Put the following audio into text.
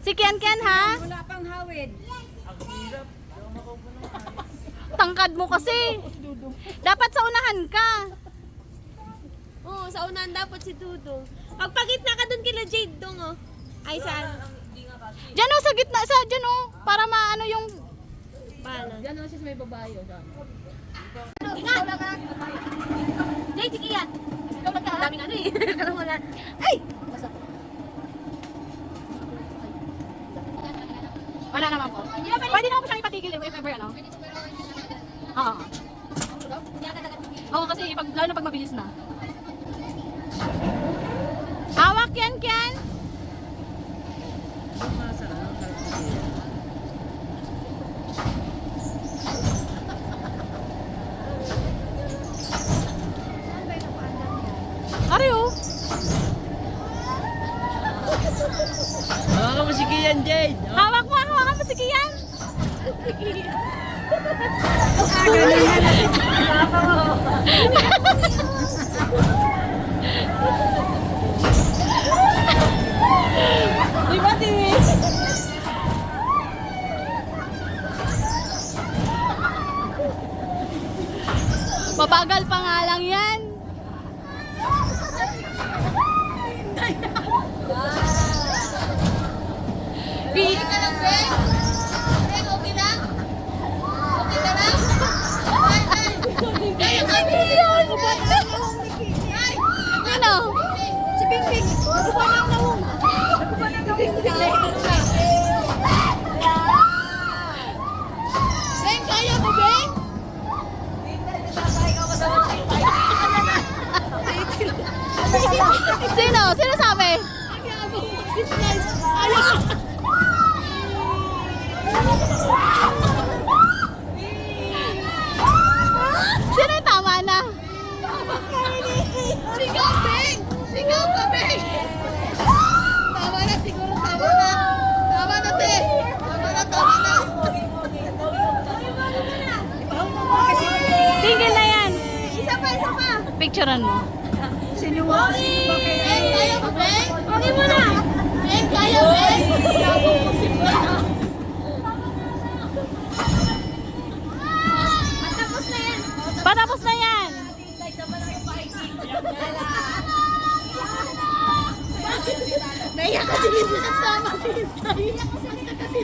Si Ken Ken ha? Wala pang hawid. Tangkad mo kasi. Dapat sa unahan ka. Oo, sa unahan dapat si Dudong. Pagpagitna ka dun kila Jade dong, oh. Ay, saan? Diyan o, sa gitna, dyan o. Para maano yung... Paano? Yan o, sis may babae o. Jade, sige yan. Daming ano eh. Kalang wala. Ay! Wala naman po. Pwede naman po siyang ipatigil if ever ano. Oo. Oo, kasi lalo na pag mabilis na. Hawak yan, Ken. Ari oh. Hawakan mo si Kian, Jade. Hawak mo si Kian. Di ba, Timmy? Mabagal pa nga lang yan. Okay ka lang, Ben? Ben, okay lang? Okay ka lang? Ano? Si Bing Bing, nakuha ng naong. Nakuha ng naong. Ben, kaya mo, Ben? Sino? Sino sabi? Sino yung tama na? Sigaw, Ben! Sigaw ka, Ben! Tama na, siguro tama na. Tama na, te. Tama na, tama na. Tingin na yan. Isa pa, isa pa. Picturean mo. Sinuwa. Ben, kaya mo, Ben? Okay mo na. Ben, kaya, Ben? Matapos na yan. Patapos na yan. Naiyak kasi hindi kasama si Hintay. Kasi